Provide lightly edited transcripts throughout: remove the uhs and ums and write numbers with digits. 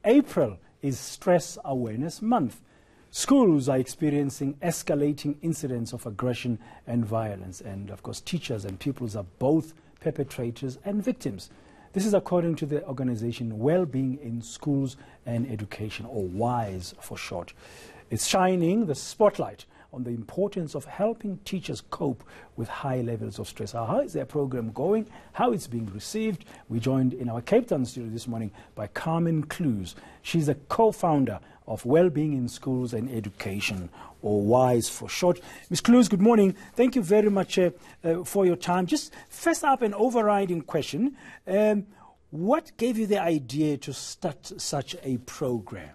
April is Stress Awareness Month. Schools are experiencing escalating incidents of aggression and violence, and of course teachers and pupils are both perpetrators and victims. This is according to the organization Wellbeing in Schools and Education, or WISE for short. It's shining the spotlight on the importance of helping teachers cope with high levels of stress. How is their program going? How it's being received? We joined in our Cape Town studio this morning by Carmen Clews. She's a co-founder of Wellbeing in Schools and Education, or WISE for short. Ms. Clews, good morning. Thank you very much for your time. Just first up, an overriding question. What gave you the idea to start such a program?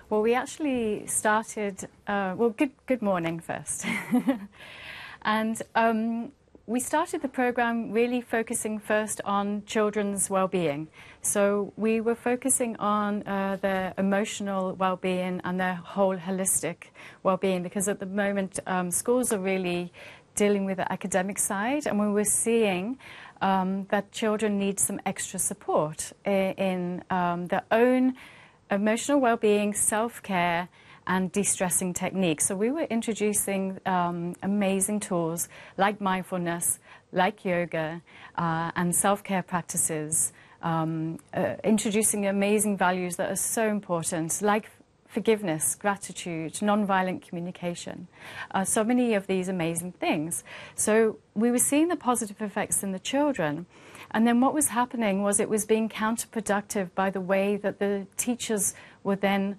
Well, we actually started, good morning first. And we started the program really focusing first on children's well-being. So we were focusing on their emotional well-being and their whole holistic well-being, because at the moment schools are really dealing with the academic side, and we were seeing that children need some extra support in their own emotional well-being, self-care and de-stressing techniques. So we were introducing amazing tools like mindfulness, like yoga and self-care practices, introducing amazing values that are so important, like forgiveness, gratitude, non-violent communication, so many of these amazing things. So we were seeing the positive effects in the children. And then what was happening was it was being counterproductive by the way that the teachers were then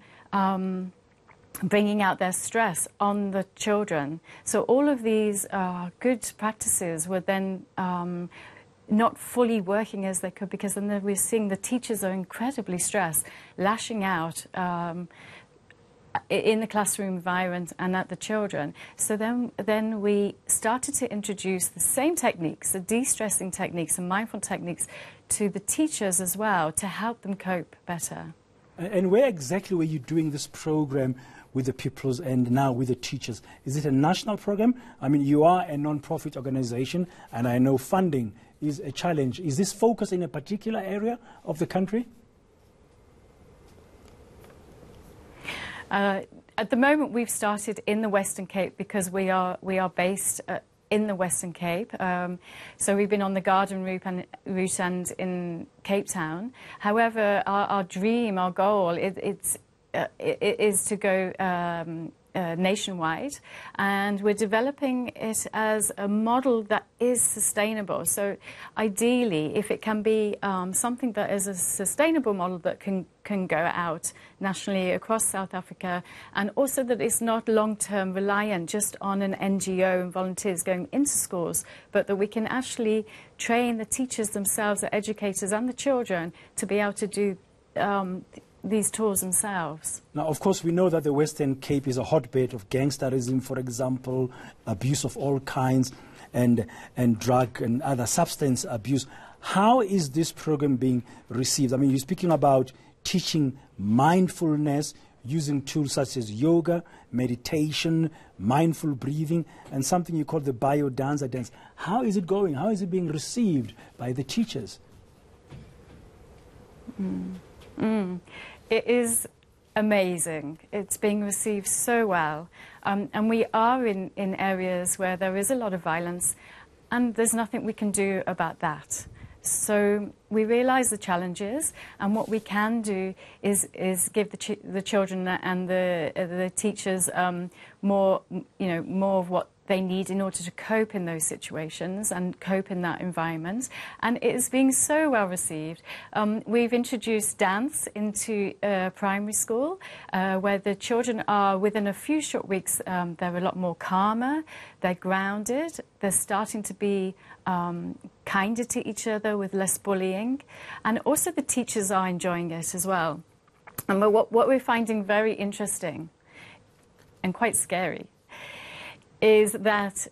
bringing out their stress on the children. So all of these good practices were then not fully working as they could, because then we're seeing the teachers are incredibly stressed, lashing out in the classroom environment and at the children. So then we started to introduce the same techniques, the de-stressing techniques and mindful techniques, to the teachers as well, to help them cope better. And where exactly were you doing this program with the pupils and now with the teachers? Is it a national program? I mean, you are a non-profit organization, and I know funding is a challenge. Is this focused in a particular area of the country? At the moment, we've started in the Western Cape because we are based in the Western Cape. So we've been on the Garden route and in Cape Town. However, our dream, our goal, is to go nationwide, and we're developing it as a model that is sustainable. So ideally, if it can be something that is a sustainable model that can go out nationally across South Africa, and also that it's not long-term reliant just on an NGO and volunteers going into schools, but that we can actually train the teachers themselves, the educators and the children to be able to do these tools themselves. Now, of course, we know that the Western Cape is a hotbed of gangsterism, for example, abuse of all kinds, and drug and other substance abuse. How is this program being received? I mean, you're speaking about teaching mindfulness, using tools such as yoga, meditation, mindful breathing, and something you call the bio-dancer dance. How is it going? How is it being received by the teachers? It is amazing. It's being received so well. And we are in areas where there is a lot of violence, and there's nothing we can do about that. So we realise the challenges, and what we can do is give the children and the teachers more of what they need in order to cope in those situations and cope in that environment. And it is being so well received. We've introduced dance into primary school, where the children are, within a few short weeks, they're a lot more calmer, they're grounded, they're starting to be kinder to each other with less bullying, and also the teachers are enjoying it as well. And what we're finding very interesting and quite scary is that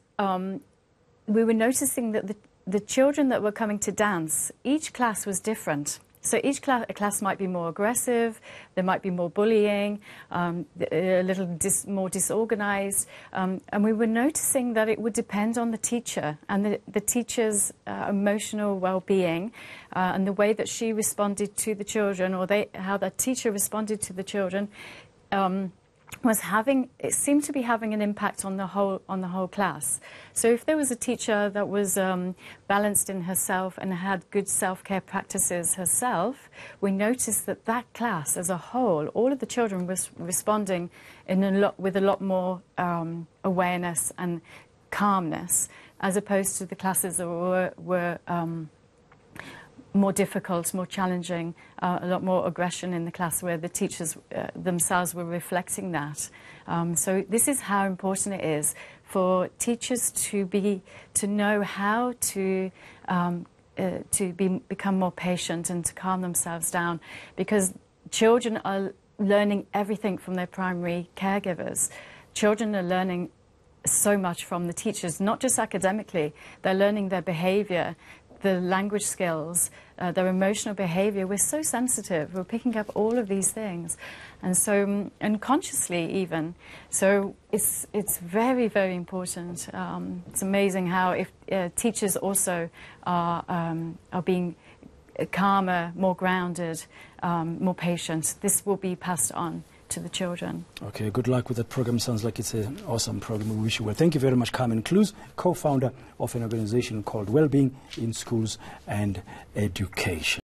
we were noticing that the children that were coming to dance, each class was different. So each class might be more aggressive, there might be more bullying, a little more disorganized, and we were noticing that it would depend on the teacher and the teacher's emotional well-being and the way that she responded to the children, or how the teacher responded to the children. It seemed to be having an impact on the whole class. So if there was a teacher that was balanced in herself and had good self-care practices herself, we noticed that that class as a whole, all of the children was responding with a lot more awareness and calmness, as opposed to the classes that were more difficult, more challenging, a lot more aggression in the class, where the teachers themselves were reflecting that. So this is how important it is for teachers to know how to become more patient and to calm themselves down, because children are learning everything from their primary caregivers. Children are learning so much from the teachers, not just academically. They're learning their behavior, the language skills, their emotional behavior. We're so sensitive. We're picking up all of these things, and so unconsciously even. So it's very, very important. It's amazing how if teachers also are being calmer, more grounded, more patient, this will be passed on to the children. Okay, good luck with that program. Sounds like it's an awesome program. We wish you well. Thank you very much, Carmen Clews, co-founder of an organization called Wellbeing in Schools and Education.